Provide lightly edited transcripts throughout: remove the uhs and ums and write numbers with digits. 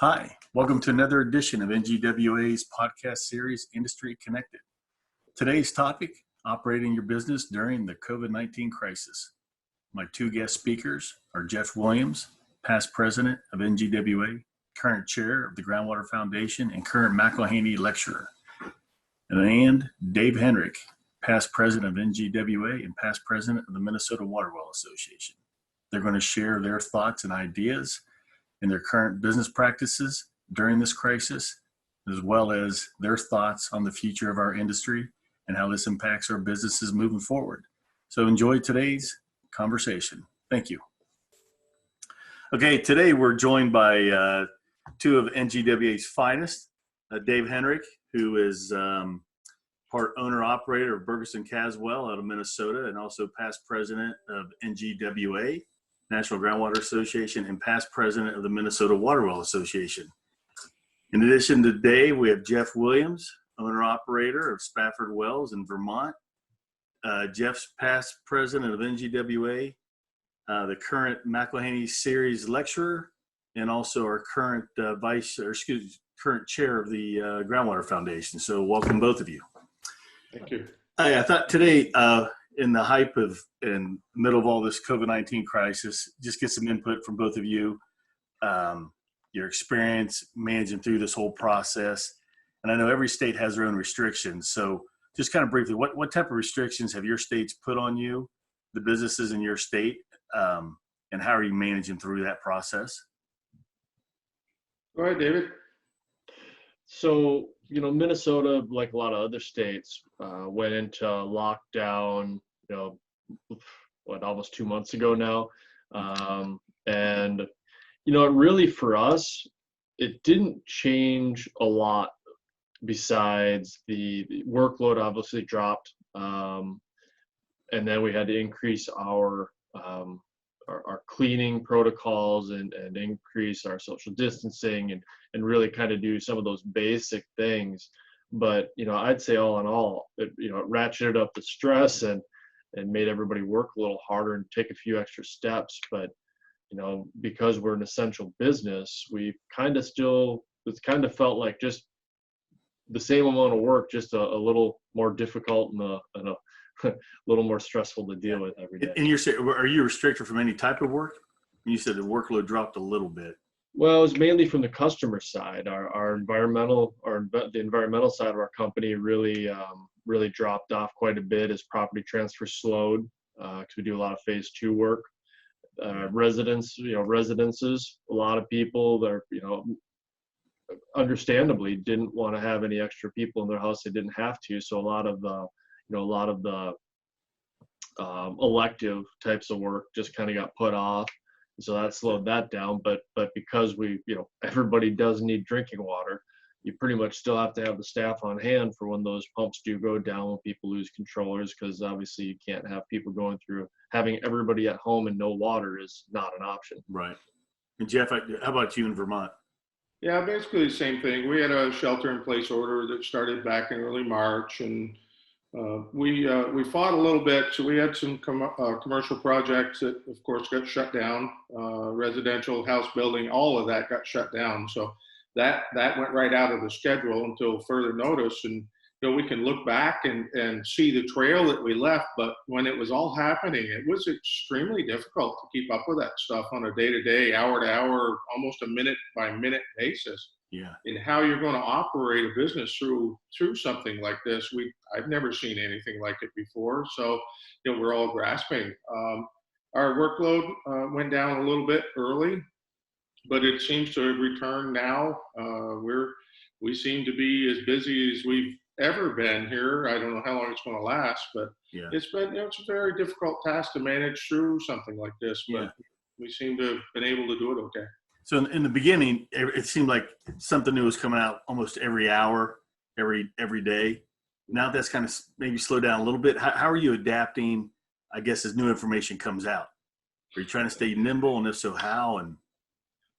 Hi, welcome to another edition of NGWA's podcast series, Industry Connected. Today's topic, operating your business during the COVID-19 crisis. My two guest speakers are Jeff Williams, past president of NGWA, current chair of the Groundwater Foundation, and current McElhaney lecturer. And Dave Henrich, past president of NGWA and past president of the Minnesota Water Well Association. They're going to share their thoughts and ideas and their current business practices during this crisis, as well as their thoughts on the future of our industry and how this impacts our businesses moving forward. So enjoy today's conversation. Thank you. Okay, today we're joined by two of NGWA's finest, Dave Henrich, who is part owner-operator of Bergerson Caswell out of Minnesota and also past president of NGWA, National Groundwater Association, and past president of the Minnesota Water Well Association. In addition to Dave, we have Jeff Williams, owner-operator of Spafford Wells in Vermont. Jeff's past president of NGWA, the current McElhaney Series lecturer, and also our current current chair of the Groundwater Foundation. So welcome both of you. Thank you. I thought today, in the hype of and middle of all this COVID-19 crisis, just get some input from both of you, your experience managing through this whole process. And I know every state has their own restrictions. So just kind of briefly, what type of restrictions have your states put on you, the businesses in your state, and how are you managing through that process? Go ahead, David. So, Minnesota, like a lot of other states, went into lockdown, almost 2 months ago now. And, really for us, it didn't change a lot besides the workload obviously dropped. And then we had to increase our cleaning protocols and increase our social distancing and really kind of do some of those basic things. But, I'd say all in all, it ratcheted up the stress and made everybody work a little harder and take a few extra steps. But, because we're an essential business, we it kind of felt like just the same amount of work, just a little more difficult and a little more stressful to deal with every day. And are you restricted from any type of work? You said the workload dropped a little bit. Well, it was mainly from the customer side. The environmental side of our company really dropped off quite a bit as property transfer slowed, because we do a lot of phase 2 work. Residences, a lot of people that understandably didn't want to have any extra people in their house. They didn't have to. So a lot of the elective types of work just kind of got put off. So that slowed that down. But because everybody does need drinking water, you pretty much still have to have the staff on hand for when those pumps do go down, when people lose controllers, because obviously you can't have people going through, having everybody at home and no water is not an option. Right. And Jeff, how about you in Vermont? Yeah, basically the same thing. We had a shelter-in-place order that started back in early March, and we fought a little bit. So we had some commercial projects that, of course, got shut down. Residential, house building, all of that got shut down. So that went right out of the schedule until further notice. And we can look back and see the trail that we left. But when it was all happening, it was extremely difficult to keep up with that stuff on a day-to-day, hour-to-hour, almost a minute-by-minute basis. Yeah. And how you're going to operate a business through something like this. I've never seen anything like it before. So, we're all grasping. Our workload went down a little bit early, but it seems to have returned now. We seem to be as busy as we've ever been here. I don't know how long it's going to last, but yeah. It's a very difficult task to manage through something like this. But we seem to have been able to do it okay. So in the beginning, it seemed like something new was coming out almost every hour, every day. Now that's kind of maybe slowed down a little bit. How are you adapting, I guess, as new information comes out? Are you trying to stay nimble, and if so, how? And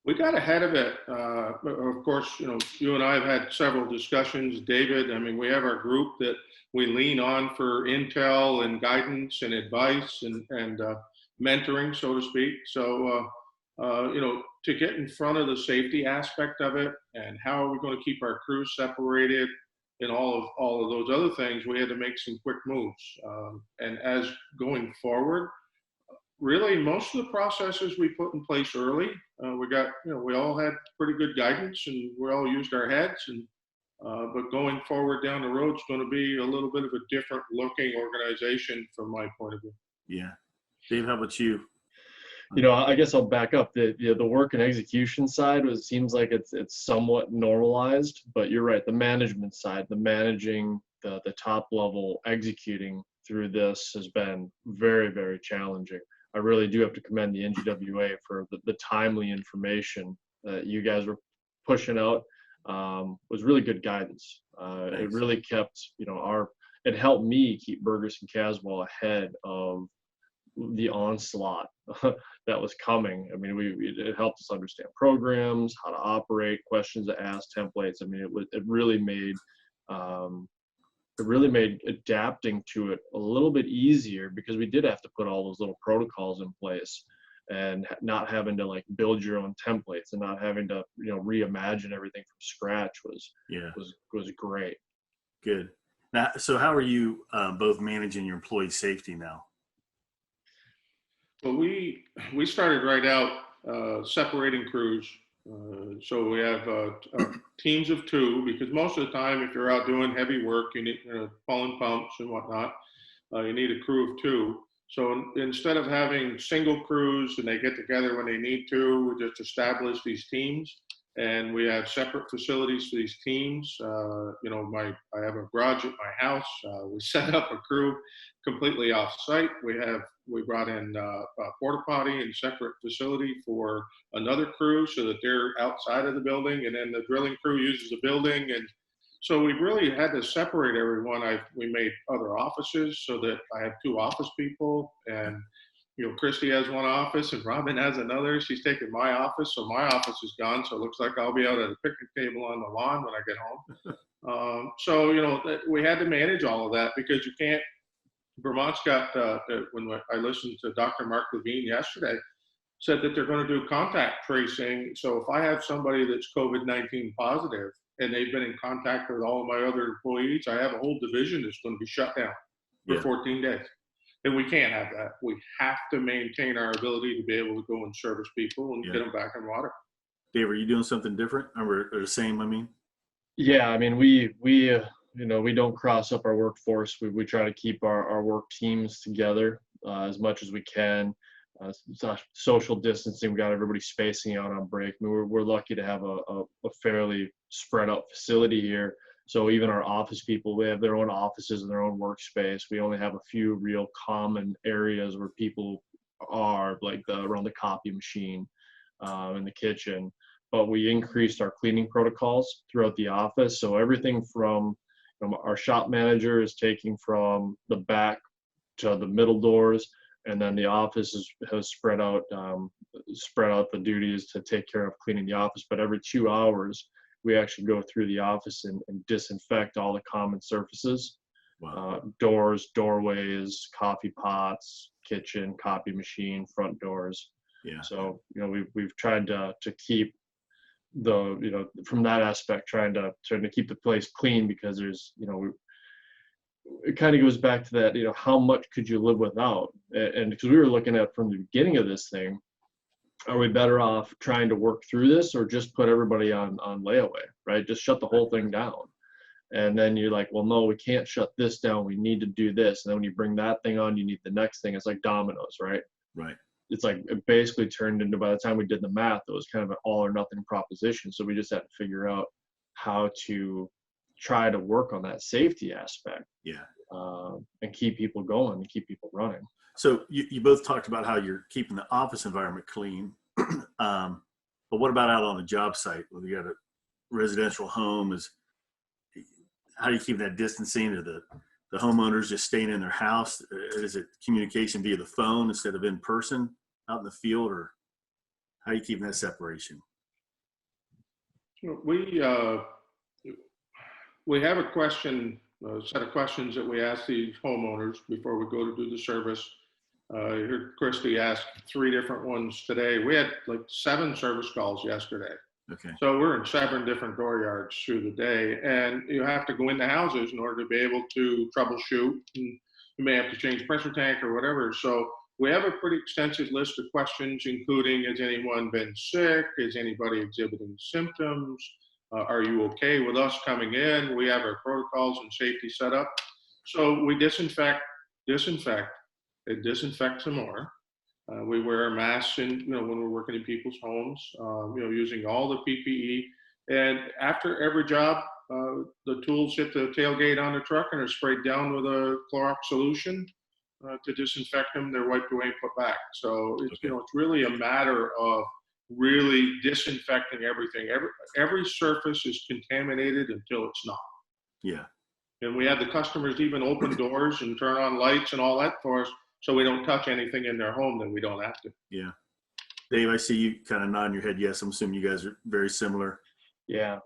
we got ahead of it. Of course, you and I have had several discussions, David. I mean, we have our group that we lean on for intel and guidance and advice and mentoring, so to speak. So to get in front of the safety aspect of it and how are we going to keep our crews separated and all of those other things, we had to make some quick moves. And as going forward, really most of the processes we put in place early, we all had pretty good guidance and we all used our heads. And but going forward down the road is going to be a little bit of a different looking organization from my point of view. Yeah. Dave, how about you? I guess I'll back up. The work and execution side seems like it's somewhat normalized, but you're right. The management side, the managing the top level executing through this has been very, very challenging. I really do have to commend the NGWA for the timely information that you guys were pushing out. Was really good guidance. It really kept, it helped me keep Burgess and Caswell ahead of the onslaught that was coming. I mean, it helped us understand programs, how to operate, questions to ask, templates. I mean, it really made adapting to it a little bit easier because we did have to put all those little protocols in place and not having to like build your own templates and not having to reimagine everything from scratch was great. Good. Now, so how are you both managing your employee safety now? Well, we started right out separating crews. So we have teams of 2 because most of the time, if you're out doing heavy work, you need pulling pumps and whatnot, you need a crew of 2. So instead of having single crews and they get together when they need to, we just establish these teams. And we have separate facilities for these teams. I have a garage at my house. We set up a crew completely off site. We brought in a porta potty and separate facility for another crew so that they're outside of the building, and then the drilling crew uses the building. And so we really had to separate everyone. We made other offices so that I have 2 office people, and Christy has one office and Robin has another. She's taken my office, so my office is gone. So it looks like I'll be out at a picnic table on the lawn when I get home. We had to manage all of that because you can't. Vermont's got, when I listened to Dr. Mark Levine yesterday, said that they're going to do contact tracing. So if I have somebody that's COVID-19 positive and they've been in contact with all of my other employees, I have a whole division that's going to be shut down for 14 days. And we can't have that. We have to maintain our ability to be able to go and service people and get them back in water. Dave, are you doing something different or the same? I mean, yeah. I mean, we don't cross up our workforce. We try to keep our work teams together as much as we can. Social distancing. We got everybody spacing out on break. I mean, we're lucky to have a fairly spread out facility here. So even our office people, they have their own offices and their own workspace. We only have a few real common areas where people are, like around the copy machine, in the kitchen. But we increased our cleaning protocols throughout the office. So everything from our shop manager is taking from the back to the middle doors, and then the office has spread out the duties to take care of cleaning the office. But every 2 hours, we actually go through the office and disinfect all the common surfaces. Wow. Doors, doorways, coffee pots, kitchen, copy machine, front doors. Yeah. So we've tried to keep from that aspect, trying to keep the place clean, because there's it kind of goes back to that, how much could you live without? And because we were looking at from the beginning of this thing, are we better off trying to work through this or just put everybody on layaway, right? Just shut the whole thing down. And then you're like, well, no, we can't shut this down. We need to do this. And then when you bring that thing on, you need the next thing. It's like dominoes, right? Right. It's like, it basically turned into, by the time we did the math, it was kind of an all or nothing proposition. So we just had to figure out how to try to work on that safety aspect. Yeah. And keep people going and keep people running. So you both talked about how you're keeping the office environment clean. But what about out on the job site? Whether you got a residential home, how do you keep that distancing, or the homeowners just staying in their house? Is it communication via the phone instead of in person out in the field, or how are you keeping that separation? We have a set of questions that we ask these homeowners before we go to do the service. You heard Christy ask 3 different ones today. We had like 7 service calls yesterday. Okay. So we're in 7 different dooryards through the day, and you have to go into houses in order to be able to troubleshoot. And you may have to change pressure tank or whatever. So we have a pretty extensive list of questions, including, has anyone been sick? Is anybody exhibiting symptoms? Are you okay with us coming in? We have our protocols and safety set up. So we disinfect, and disinfect some more. We wear masks when we're working in people's homes, using all the PPE. And after every job, the tools hit the tailgate on the truck and are sprayed down with a Clorox solution to disinfect them. They're wiped away and put back. So it's, it's really a matter of really disinfecting everything. Every surface is contaminated until it's not. Yeah. And we have the customers even open doors and turn on lights and all that for us, so we don't touch anything in their home that we don't have to. Yeah. Dave, I see you kind of nodding your head. Yes, I'm assuming you guys are very similar. Yeah.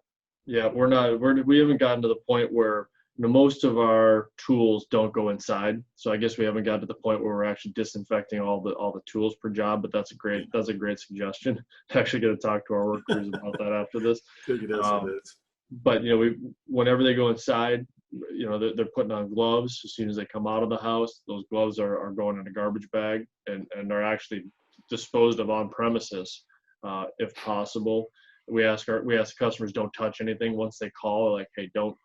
Yeah. We haven't gotten to the point where most of our tools don't go inside. So I guess we haven't gotten to the point where we're actually disinfecting all the tools per job, but that's a great suggestion. Actually going to talk to our work crews about that after this. But whenever they go inside, they're putting on gloves as soon as they come out of the house. Those gloves are going in a garbage bag and are actually disposed of on premises, if possible. We ask customers don't touch anything once they call, like, hey, don't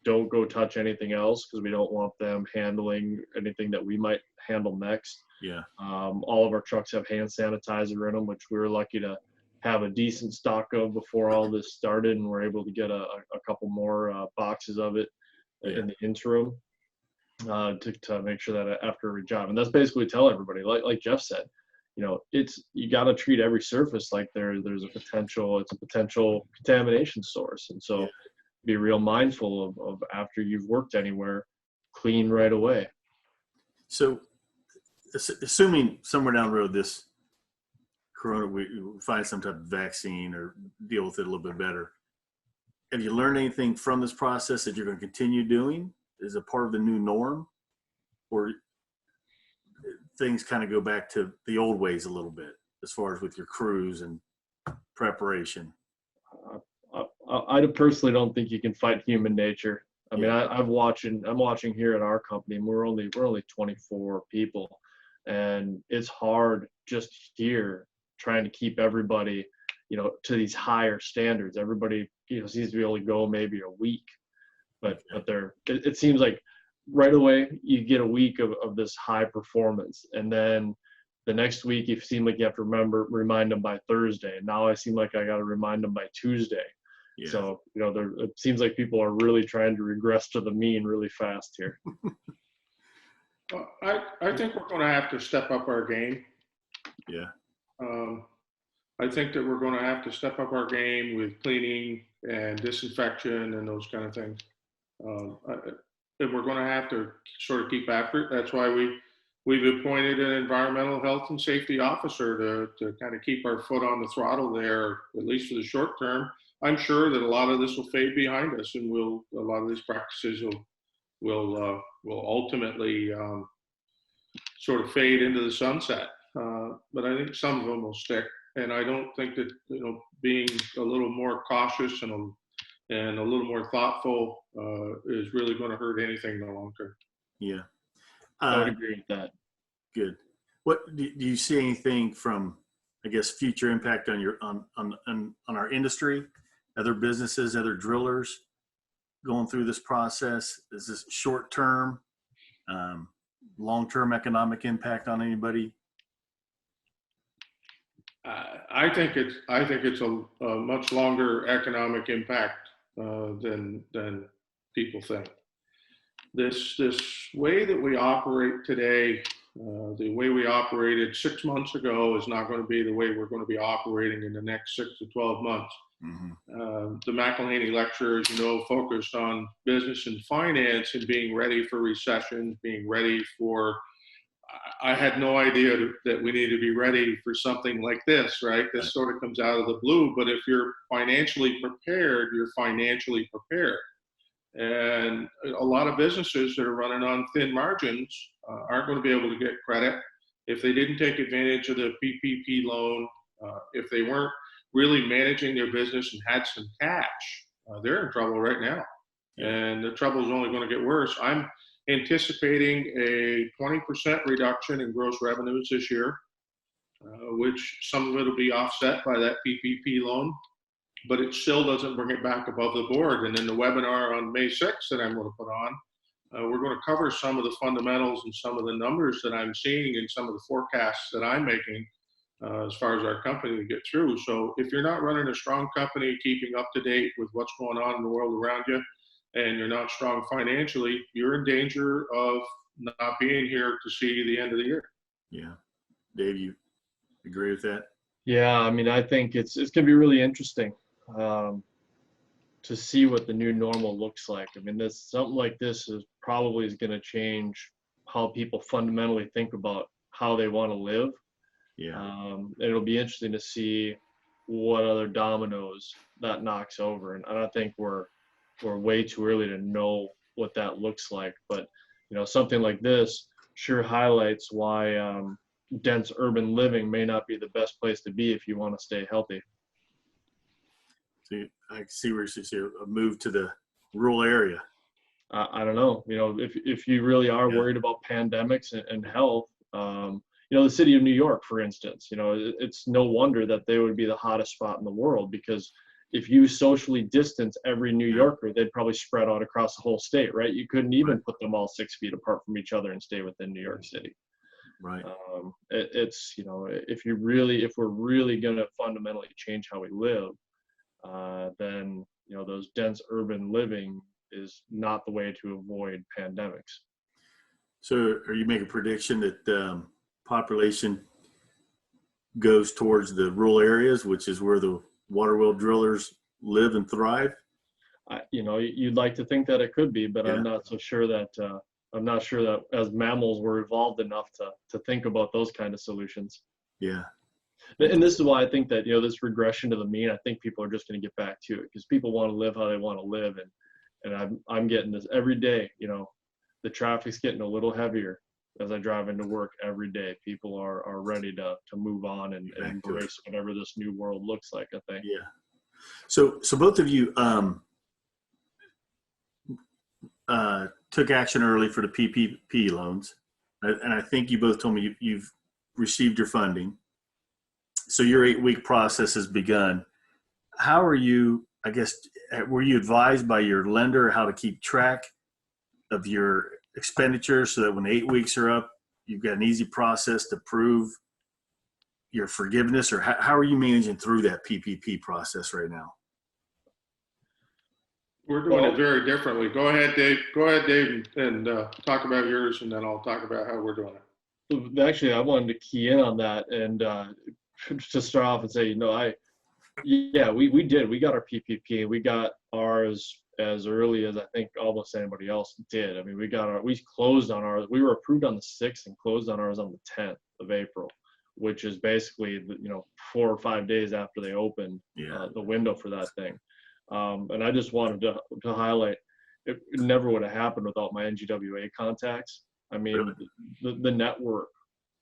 go touch anything else, because we don't want them handling anything that we might handle next. Yeah. All of our trucks have hand sanitizer in them, which we were lucky to have a decent stock of before all this started, and we're able to get a couple more boxes of it in the interim to make sure that after every job. And that's basically tell everybody, like Jeff said, you got to treat every surface like there's a potential contamination source. And so be real mindful of after you've worked anywhere, clean right away. So assuming somewhere down the road this corona, we find some type of vaccine or deal with it a little bit better, have you learned anything from this process that you're going to continue doing? Is it part of the new norm, or things kind of go back to the old ways a little bit as far as with your crews and preparation? I personally don't think you can fight human nature. I mean, I'm watching here at our company, and we're only 24 people, and it's hard just here trying to keep everybody, to these higher standards. Everybody, seems to be able to go maybe a week, but it seems like right away you get a week of this high performance, and then the next week you seem like you have to remind them by Thursday. And now I seem like I got to remind them by Tuesday. Yeah. So, it seems like people are really trying to regress to the mean really fast here. I think we're going to have to step up our game. Yeah. I think that we're going to have to step up our game with cleaning and disinfection and those kind of things. And we're going to have to sort of keep after it. That's why we've appointed an environmental health and safety officer to kind of keep our foot on the throttle there, at least for the short term. I'm sure that a lot of this will fade behind us, and a lot of these practices will ultimately sort of fade into the sunset. But I think some of them will stick, and I don't think that being a little more cautious and a little more thoughtful is really going to hurt anything in the long term. Yeah, I would agree with that. Good. What do you see anything from, I guess, future impact on our industry? Other businesses, other drillers going through this process? Is this short-term, long-term economic impact on anybody? I think it's a much longer economic impact than people think. This way that we operate today, the way we operated 6 months ago, is not going to be the way we're going to be operating in the next 6 to 12 months. Mm-hmm. The McElhaney lecture, focused on business and finance and being ready for recessions, being ready for. I had no idea that we need to be ready for something like this, right? This sort of comes out of the blue, but if you're financially prepared, you're financially prepared. And a lot of businesses that are running on thin margins aren't going to be able to get credit. If they didn't take advantage of the PPP loan, if they weren't really managing their business and had some cash, they're in trouble right now. Yeah. And the trouble is only going to get worse. I'm anticipating a 20% reduction in gross revenues this year, which some of it will be offset by that PPP loan, but it still doesn't bring it back above the board. And in the webinar on May 6th that I'm going to put on, we're going to cover some of the fundamentals and some of the numbers that I'm seeing and some of the forecasts that I'm making as far as our company to get through. So if you're not running a strong company, keeping up to date with what's going on in the world around you, and you're not strong financially, you're in danger of not being here to see the end of the year. Yeah. Dave, you agree with that? Yeah, I mean, I think it's going to be really interesting to see what the new normal looks like. I mean, something like this is going to change how people fundamentally think about how they want to live. Yeah. It'll be interesting to see what other dominoes that knocks over, and I think we're way too early to know what that looks like. But something like this sure highlights why dense urban living may not be the best place to be if you want to stay healthy. So I see where you see a move to the rural area. I don't know. If you really are worried about pandemics and health, the city of New York, for instance, it's no wonder that they would be the hottest spot in the world, because if you socially distance every New Yorker, they'd probably spread out across the whole state, right? You couldn't even put them all 6 feet apart from each other and stay within New York City. Right. If we're really going to fundamentally change how we live, then those dense urban living is not the way to avoid pandemics. So are you making a prediction that population goes towards the rural areas, which is where the water well drillers live and thrive? You'd like to think that it could be, but Yeah. I'm not sure that as mammals we're evolved enough to think about those kind of solutions. Yeah. And this is why I think that this regression to the mean, I think people are just going to get back to it, because people want to live how they want to live, and I'm getting this every day. The traffic's getting a little heavier as I drive into work every day. People are ready to move on and embrace whatever this new world looks like, I think. Yeah. So both of you took action early for the PPP loans, and I think you both told me you've received your funding. So your 8-week process has begun. How are you, were you advised by your lender how to keep track of your expenditures so that when the 8 weeks are up, you've got an easy process to prove your forgiveness? Or how are you managing through that PPP process right now? We're doing it very differently. Go ahead, Dave, and talk about yours, and then I'll talk about how we're doing it. Actually, I wanted to key in on that and to start off and say, we did. We got our PPP. We got ours as early as I think almost anybody else did. I mean, we closed on ours. We were approved on the 6th and closed on ours on the 10th of April, which is basically 4 or 5 days after they opened the window for that thing. And I just wanted to highlight, it never would have happened without my NGWA contacts. I mean, the network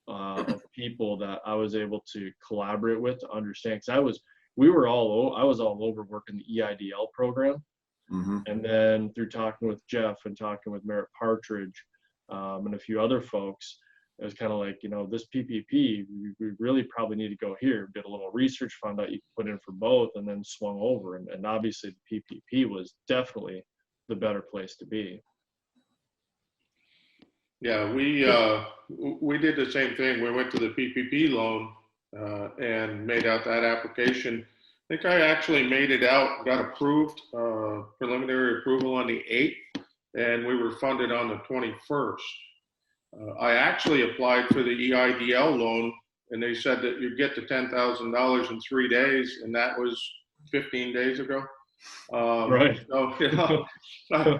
of people that I was able to collaborate with to understand, because I was all over working the EIDL program. Mm-hmm. And then through talking with Jeff and talking with Merritt Partridge and a few other folks, it was kind of like, this PPP, we really probably need to go here. Did a little research, found out you could put in for both, and then swung over. And obviously the PPP was definitely the better place to be. Yeah, we did the same thing. We went to the PPP loan and made out that application. I think I actually made it out, got approved, preliminary approval on the 8th, and we were funded on the 21st. I actually applied for the EIDL loan, and they said that you'd get the $10,000 in 3 days, and that was 15 days ago. Right.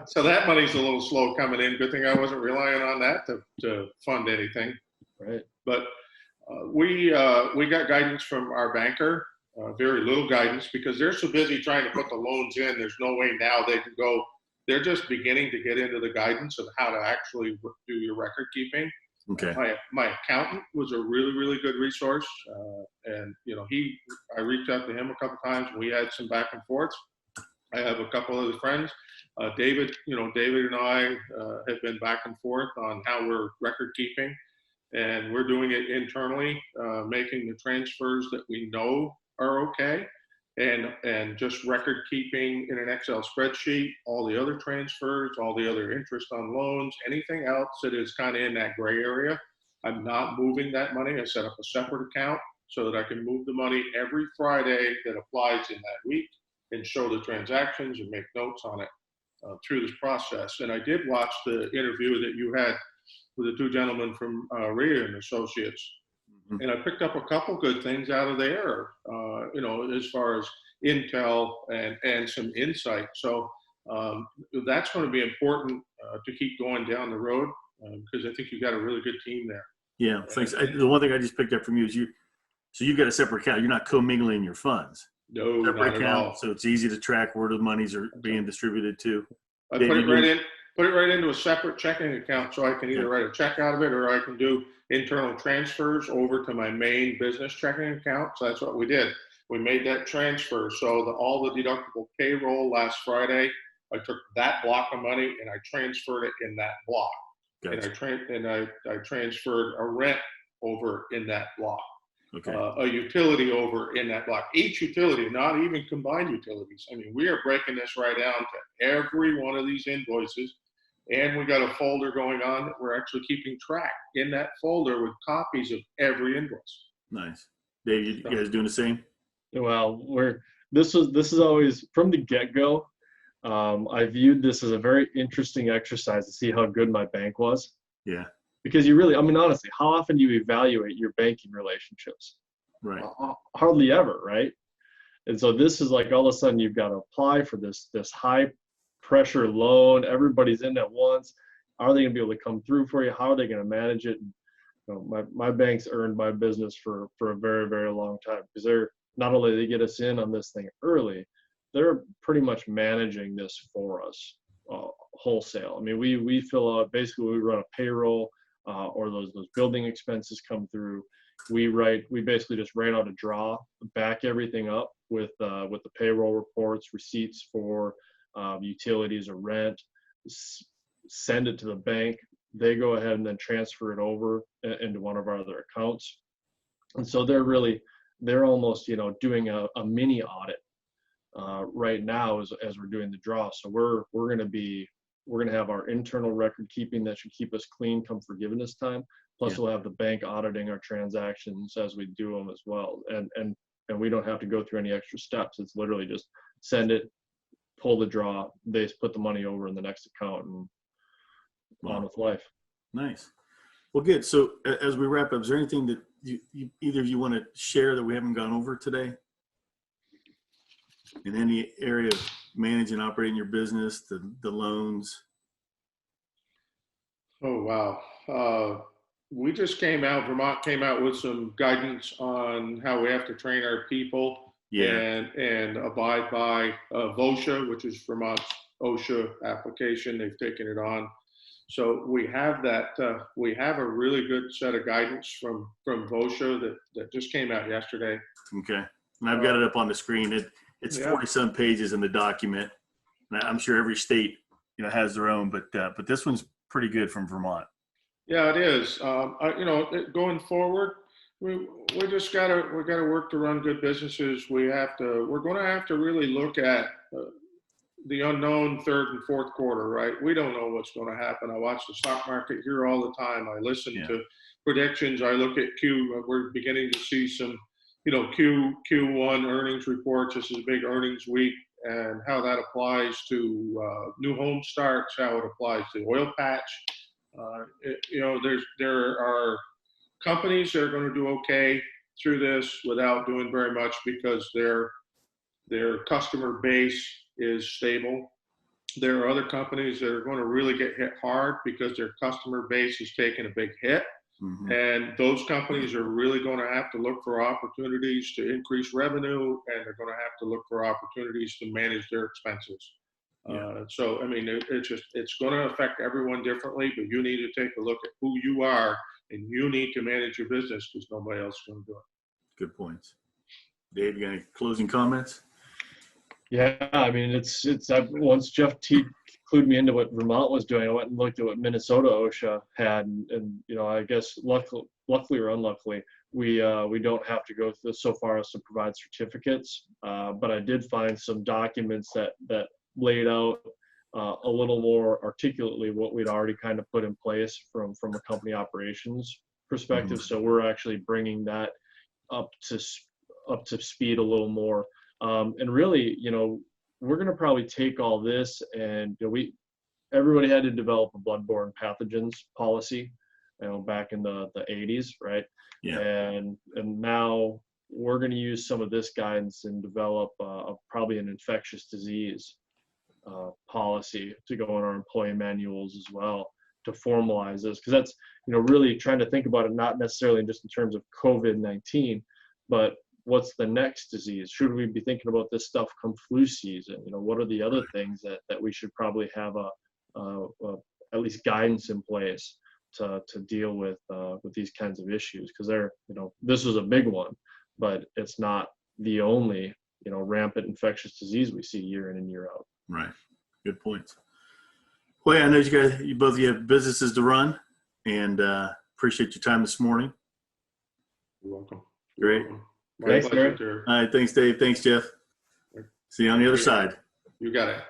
So that money's a little slow coming in. Good thing I wasn't relying on that to fund anything. Right. But we got guidance from our banker, very little guidance, because they're so busy trying to put the loans in. There's no way now they they're just beginning to get into the guidance of how to actually do your record keeping. Okay. My accountant was a really, really good resource. And, I reached out to him a couple times. We had some back and forths. I have a couple of his friends. David and I have been back and forth on how we're record keeping. And we're doing it internally, making the transfers that we know are okay. And just record keeping in an Excel spreadsheet, all the other transfers, all the other interest on loans, anything else that is kind of in that gray area. I'm not moving that money. I set up a separate account so that I can move the money every Friday that applies in that week and show the transactions and make notes on it through this process. And I did watch the interview that you had with the two gentlemen from Rhea and Associates. Mm-hmm. And I picked up a couple good things out of there, as far as intel and some insight. So that's going to be important to keep going down the road because I think you've got a really good team there. Yeah, thanks. The one thing I just picked up from you is you've got a separate account. You're not commingling your funds. No, separate not account, at all. so it's easy to track where the monies are being distributed to. I put it right into a separate checking account so I can either write a check out of it or I can do internal transfers over to my main business checking account. So that's what we did. We made that transfer. So all the deductible payroll last Friday, I took that block of money and I transferred it in that block. Gotcha. And I transferred a rent over in that block. Okay. A utility over in that block. Each utility, not even combined utilities. I mean, we are breaking this right down to every one of these invoices. And we got a folder going on that we're actually keeping track in that folder with copies of every invoice. Nice. Dave, you guys doing the same? Well, this is always from the get-go. I viewed this as a very interesting exercise to see how good my bank was. Yeah. Because honestly, how often do you evaluate your banking relationships? Right. Hardly ever, right? And so this is like all of a sudden you've got to apply for this high pressure loan. Everybody's in at once. How are they going to be able to come through for you? How are they going to manage it? And, my bank's earned my business for a very, very long time because they're not only they get us in on this thing early, they're pretty much managing this for us wholesale. I mean, we fill out basically we run a payroll. Or those building expenses come through. We basically just write out a draw, back everything up with the payroll reports, receipts for utilities or rent, send it to the bank. They go ahead and then transfer it over into one of our other accounts. And so they're almost doing a mini audit right now as we're doing the draw. So we're going to have our internal record keeping that should keep us clean come forgiveness time. Plus we'll have the bank auditing our transactions as we do them as well. And we don't have to go through any extra steps. It's literally just send it, pull the draw, they put the money over in the next account and on with life. Nice. Well, good. So as we wrap up, is there anything that you either of you want to share that we haven't gone over today? In any area of managing, operating your business, the loans? Oh, wow. Vermont came out with some guidance on how we have to train our people and abide by VOSHA, which is Vermont's OSHA application. They've taken it on. So we have that. We have a really good set of guidance from VOSHA that just came out yesterday. Okay. And I've got it up on the screen. It's 40-some pages in the document. And I'm sure every state, has their own, but this one's pretty good from Vermont. Yeah, it is. Going forward, we gotta work to run good businesses. We're going to have to really look at the unknown third and fourth quarter, right? We don't know what's going to happen. I watch the stock market here all the time. I listen to predictions. I look at we're beginning to see some Q1 earnings reports. This is a big earnings week, and how that applies to new home starts, how it applies to oil patch. There are companies that are going to do okay through this without doing very much because their customer base is stable. There are other companies that are going to really get hit hard because their customer base is taking a big hit. Mm-hmm. And those companies are really going to have to look for opportunities to increase revenue, and they're going to have to look for opportunities to manage their expenses. So, I mean, it's going to affect everyone differently, but you need to take a look at who you are, and you need to manage your business because nobody else is going to do it. Good points. Dave, you got any closing comments? Yeah, I mean, once Jeff clued me into what Vermont was doing, I went and looked at what Minnesota OSHA had, and I guess luckily or unluckily, we don't have to go so far as to provide certificates. But I did find some documents that laid out a little more articulately what we'd already kind of put in place from a company operations perspective. Mm-hmm. So we're actually bringing that up to speed a little more. And really, we're going to probably take all this, and everybody had to develop a bloodborne pathogens policy, back in the 80s, right? Yeah. And now we're going to use some of this guidance and develop probably an infectious disease policy to go in our employee manuals as well, to formalize this, because that's really trying to think about it not necessarily just in terms of COVID-19, but what's the next disease? Should we be thinking about this stuff come flu season? What are the other things that we should probably have at least guidance in place to deal with these kinds of issues? Because this was a big one, but it's not the only rampant infectious disease we see year in and year out. Right. Good points. Well, yeah, I know you both of you have businesses to run, and appreciate your time this morning. You're welcome. Great. My pleasure. All right. Thanks, Dave. Thanks, Jeff. See you on the other side. You got it.